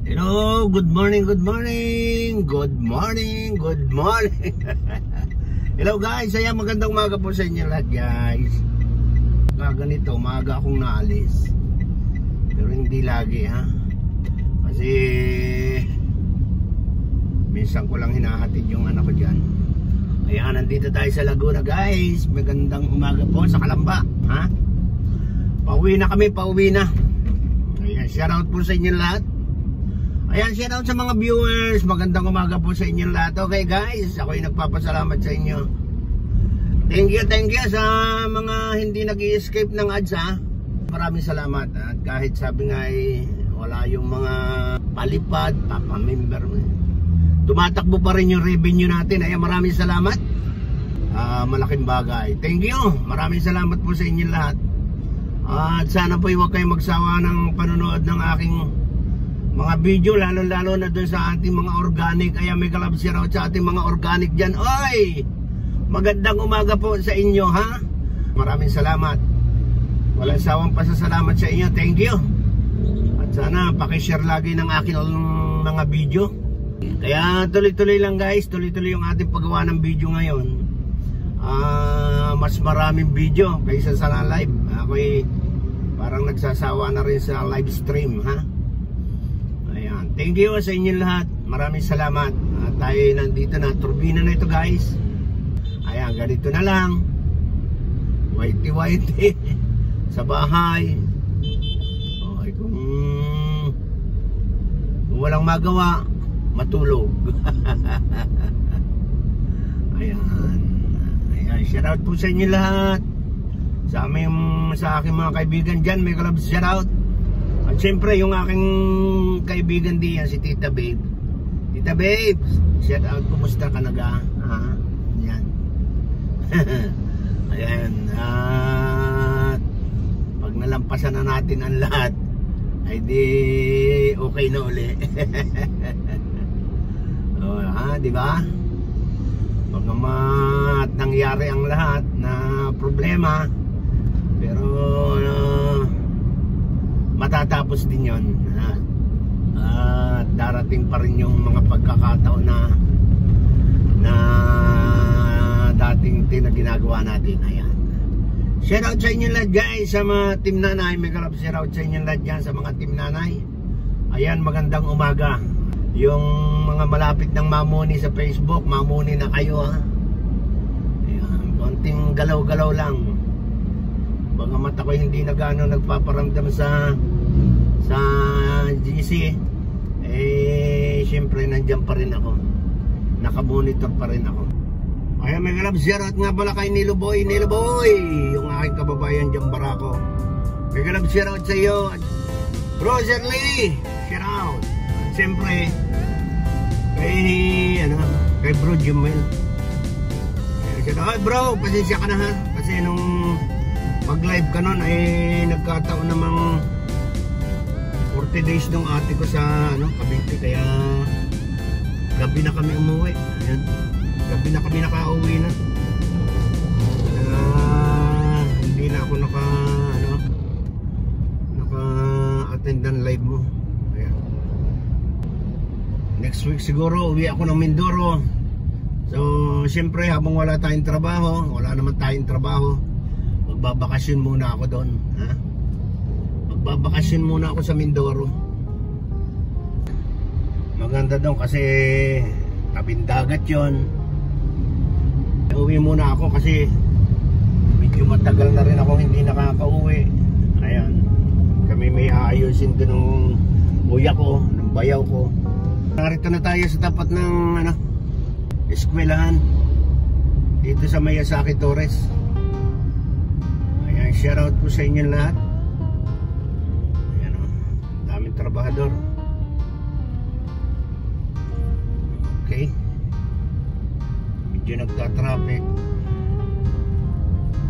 Hello, good morning, good morning, good morning, good morning. Hello guys, ayan, magandang umaga po sa inyo lahat guys. Ganito, umaga akong naalis. Pero hindi lagi ha. Kasi minsan ko lang hinahatid yung anak ko dyan. Ayan, nandito tayo sa Laguna guys. Magandang umaga po sa Kalamba ha. Pauwi na kami, pauwi na. Ayan, shoutout po sa inyo lahat. Ayan, shoutout sa mga viewers. Magandang umaga po sa inyo lahat. Okay guys, ako'y nagpapasalamat sa inyo. Thank you sa mga hindi nag-i-escape ng ads ha. Maraming salamat. At kahit sabi nga wala yung mga palipad, papamember, tumatakbo pa rin yung revenue natin. Ayan, maraming salamat. Malaking bagay. Thank you. Maraming salamat po sa inyo lahat. At sana po huwag kayong magsawa ng panonood ng aking mga video, lalo na dun sa ating mga organic. Ayan, may kalab shoutout sa ating mga organic dyan. Oy! Magandang umaga po sa inyo ha. Maraming salamat. Walang sawang pasasalamat sa inyo. Thank you. At sana pakishare lagi ng aking mga video. Kaya tuloy-tuloy lang guys. Tuloy-tuloy yung ating paggawa ng video ngayon. Mas maraming video kaysa sa live. Ako'y parang nagsasawa na rin sa live stream ha. Ayan. Thank you sa inyo lahat. Maraming salamat. At tayo nandito na. Turbina na ito guys. Ayan, ganito na lang. Whitey sa bahay. Okay, kung walang magawa, matulog. Ayan. Ayan, shoutout po sa inyo lahat. Sa aking mga kaibigan dyan, may kalab shoutout. At syempre yung aking kaibigan diyan, si Tita Babe. Tita Babe, shoutout, kumusta ka naga? Ayan. Ayan. At pag nalampasan na natin ang lahat, ay di okay na uli. Di ba? Pagamat nangyari ang lahat na problema, pero matatapos din yun. At darating pa rin yung mga pagkakataon na dating ginagawa natin. Ayan. Shoutout sa inyo lahat guys, sa mga team nanay. May kalap shoutout sa inyo lahat dyan sa mga team nanay. Ayan, magandang umaga. Yung mga malapit ng mamuni sa Facebook, mamuni na kayo ha. Ayan, konting galaw-galaw lang. Bagamat ako hindi na gano'ng nagpaparamdam sa GC, syempre nandyan pa rin ako, nakamonitor pa rin ako. Ayan, may kalab shoutout nga pala kay Nilo Boy, yung aking kababayan dyan Barako. May kalab shoutout sa iyo Bro Shirley, shoutout. At syempre kay Bro Jumel. Shoutout bro, pasensya ka na ha, kasi nung mag live ka nun ay nagkataon namang 40 days nung ate ko sa Cavite, kaya gabi na kami umuwi. Ayan, gabi na kami nakauwi na. Hindi na ako naka-attend ng live mo. Ayan. Next week siguro uwi ako ng Mindoro. So syempre habang wala tayong trabaho, wala naman tayong trabaho, magbabakasyon muna ako doon ha? Magbabakasyon muna ako sa Mindoro. Maganda doon kasi tabing dagat yon. Uwi muna ako kasi medyo matagal na rin ako hindi nakakauwi. Ayan, kami may aayusin doon ng kuya ko, ng bayaw ko. Narito na tayo sa tapat ng eskwelahan dito sa Mayasaki Torres. Ayan, shoutout po sa inyo lahat. Ayan daming trabahador. Okay, medyo nagka-traffic.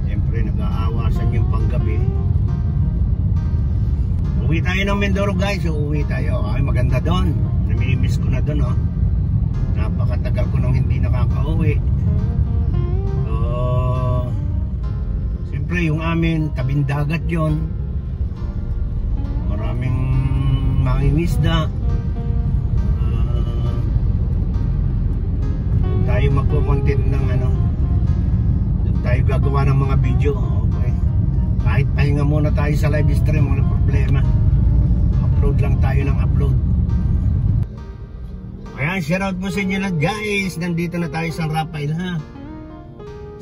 Siyempre nag-aawasan yung panggabi. Uwi tayo ng Mindoro guys. Uwi tayo. Ay, maganda doon. Namimiss ko na doon napakatagal ko nang hindi nakakauwi. So siyempre yung amin tabing dagat yon, maraming mangingisda. tayo magpo-content ng ano, doon tayo gagawa ng mga video. Okay, kahit pahinga muna tayo sa live stream, walang problema, upload lang tayo ng upload. Ayan, shoutout po sa inyo lahat guys. Nandito na tayo sa Rafael ha.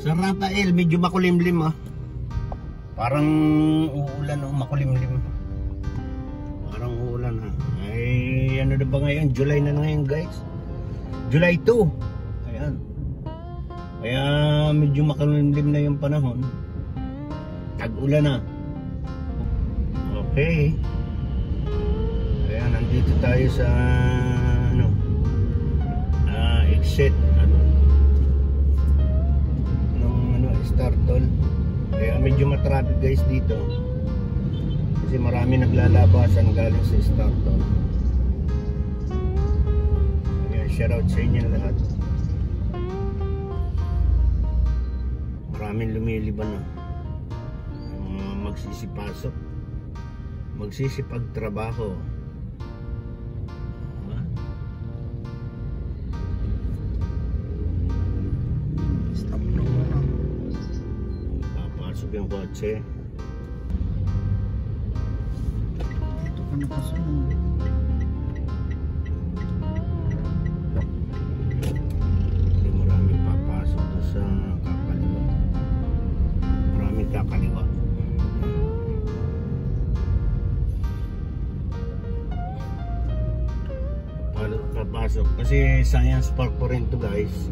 Sa Rafael, medyo makulimlim ha. Parang uulan o makulimlim. Parang uulan ha. Ay, ano na ba ngayon? July na ngayon guys. July 2. Ayan. Kaya medyo makulimlim na yung panahon. Tag-ulan na. Okay. Ayan, nandito tayo sa ano, exit ng ano, Startol. Kaya medyo matraffic guys dito kasi marami naglalabasan galing sa Startol. Kaya shoutout sa inyo lahat. Maraming lumiliban na magsisipasok, magsisipagtrabaho. Yung kotse dito ka nakasunod. Maraming papasok doon sa kakaliwa, maraming kakaliwa. Papasok kasi Science Park po rin to guys.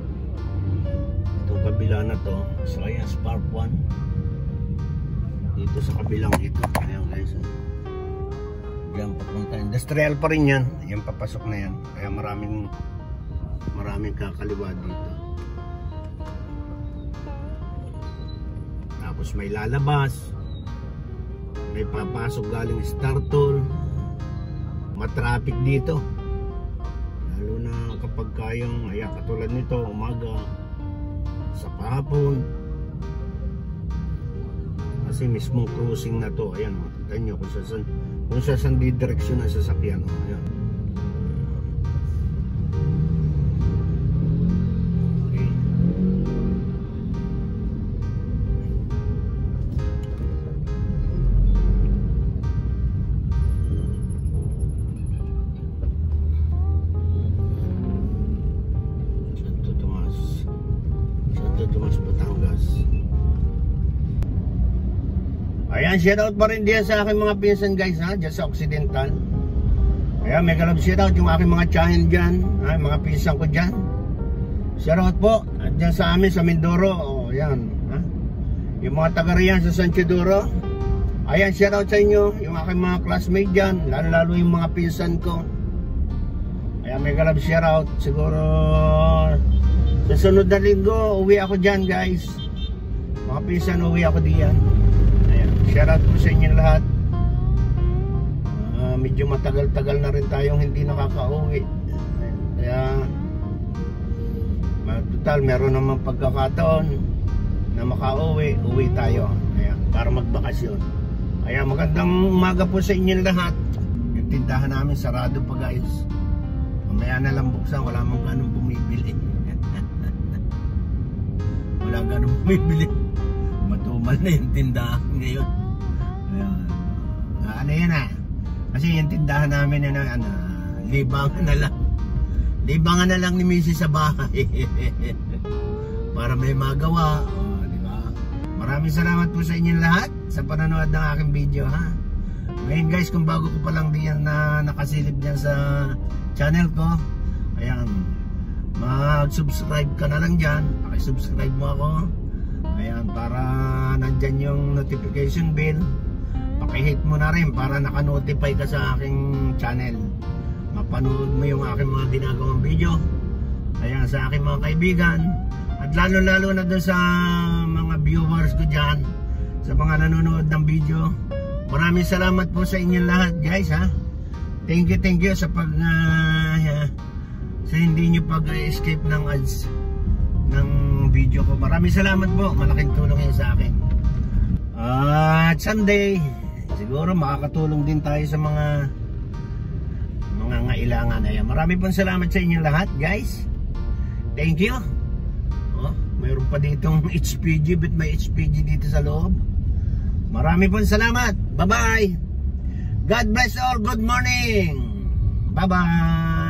Itong kabila na to Science Park 1. Dito sa kabilang ito. Ayan guys. Diyan papunta. Industrial pa rin yan. Yan papasok na yan. Kaya maraming kakaliwa dito. Tapos may lalabas. May papasok galing Startol. Matraffic dito. Lalo na kapag kayong ayan, katulad nito umaga sa kahapon. Kasi mismong cruising na to, ayan, makita nyo kung saan di direksyon ng sasakyan. Ayan. Okay. Santo Tomas, Batangas. Ayan, shoutout pa rin diyan sa aking mga pinsan guys ha, dyan sa Occidental. Ayan, mega love shoutout yung aking mga tiyahin dyan, ha, mga pinsan ko dyan. Shoutout po, at dyan sa amin sa Mindoro, o yan, ha. Yung mga taga riyan sa San Chidoro. Ayan, shoutout sa inyo, yung aking mga classmate dyan, lalo yung mga pinsan ko. Ayan, mega love shoutout. Siguro sa sunod na linggo, uwi ako dyan guys. Mga pinsan, uwi ako diyan. Shoutout po sa inyo lahat. Medyo matagal-tagal na rin tayong hindi nakaka-uwi. Kaya total meron naman pagkakataon na maka-uwi, uwi tayo. Kaya, para magbakasyon. Kaya magandang umaga po sa inyo lahat. Yung tindahan namin sarado pa guys. Mamaya na lang buksan, wala mong ganong bumibili. Wala ganong bumibili. Matumal na yung tindahan ngayon. Ano yan kasi yung tindahan namin yan, libangan na lang ni Mrs. sa bahay. Para may magawa, diba? Maraming salamat po sa inyo lahat sa panonood ng aking video ha. Ngayon guys, kung bago ko pa lang diyan na nakasilip dyan sa channel ko, ayan, mag-subscribe ka na lang dyan, pakisubscribe mo ako. Ayan, para nandyan yung notification bell, pakihit mo na rin para naka-notify ka sa aking channel. Mapanood mo yung aking mga ginagawang video. Ayan, sa aking mga kaibigan. At lalo-lalo na doon sa mga viewers ko dyan, sa mga nanonood ng video. Maraming salamat po sa inyo lahat guys ha. Thank you sa sa hindi nyo pag-escape ng ads ng video ko. Maraming salamat po. Malaking tulong yan sa akin. At someday siguro makakatulong din tayo sa mga ngailangan. Ayan, marami pong salamat sa inyo lahat guys. Thank you. pa ditong HPG, but may HPG dito sa loob. Marami pong salamat. Bye bye. God bless all. Good morning. Bye bye.